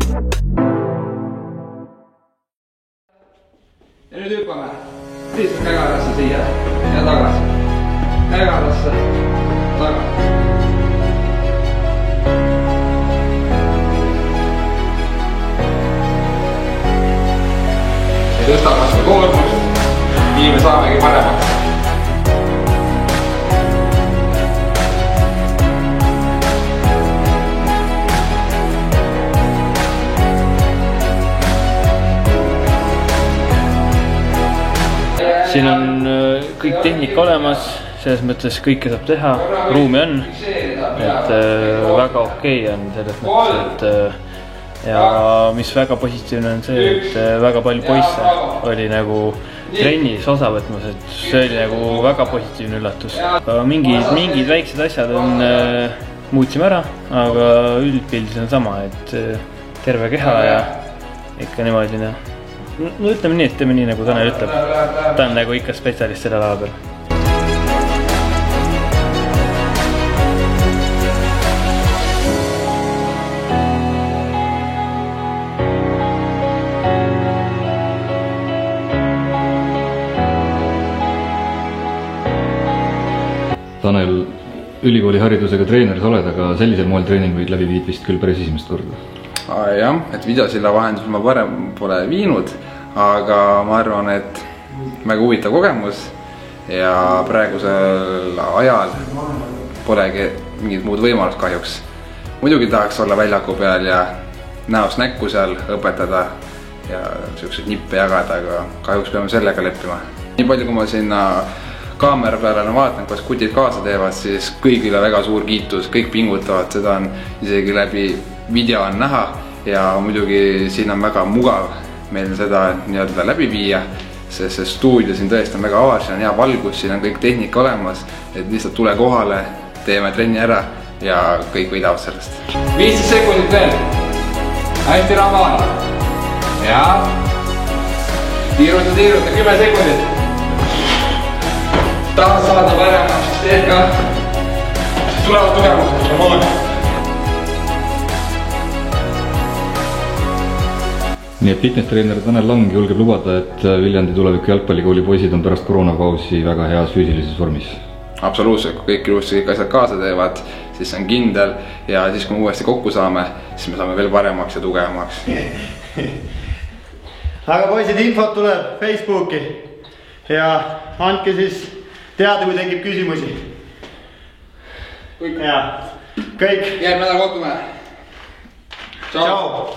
Ja nüüd hüppame lihtsalt kägarasse siia ja tagasi. Kägarasse, tagasi. Tõsta kasvu koormust, nii me saamegi paremaks. Siin on kõik tehnika olemas, selles mõttes kõike saab teha, ruumi on, et väga okei on selles mõttes, et ja mis väga positiivne on see, et väga palju poisse oli nagu trennis osa võtmas, et see oli nagu väga positiivne üllatus. Mingid väiksed asjad on, muutsime ära, aga üldpildis on sama, et terve keha ja ikka niimoodi. No ütleme nii, et teeme nii, nagu Tanel ütleb. Ta on nagu ikka spetsialist selle lava peal. Tanel, ülikooli haridusega treener sa oled, aga sellisel moel treeninguid läbi viid vist küll päris esimest korda. Jah, et videosilla vahendus ma varem pole viinud, aga ma arvan, et väga huvitav kogemus ja praegusel ajal polegi mingit muud võimalust kahjuks. Muidugi tahaks olla väljaku peal ja näost näkku seal õpetada ja selliseid nippe jagada, aga kahjuks peame sellega leppima. Nii palju, kui ma sinna kaamera peale vaatan, kas kutid kaasa teevad, siis kõigile väga suur kiitus, kõik pingutavad, seda on isegi läbi video on näha ja muidugi siin on väga mugav meil seda nii-öelda läbi viia, sest see stuudio siin tõesti on väga avav, siin on hea valgus, siin on kõik tehnika olemas, et lihtsalt tule kohale, teeme trenni ära ja kõik võidavad sellest. 15 sekundit veel, hästi ramal ja tiiruta, 10 sekundit. Tahad saada paremaks, siis teed ka, siis tulevad tugemused, on olemas. Nii et fitness-treener Tanel Lang julgeb lubada, et Viljandi tuleviku jalgpallikooli poisid on pärast koroonapausi väga heas füüsilises vormis. Absoluutselt, kui kõik ilusti kõik asjad kaasa teevad, siis see on kindel ja siis kui me uuesti kokku saame, siis me saame veel paremaks ja tugevamaks. Aga poisid, infot tuleb Facebooki ja andke siis teada, kui tekib küsimusi. Kõik. Järgmine nädal kohtume. Ciao.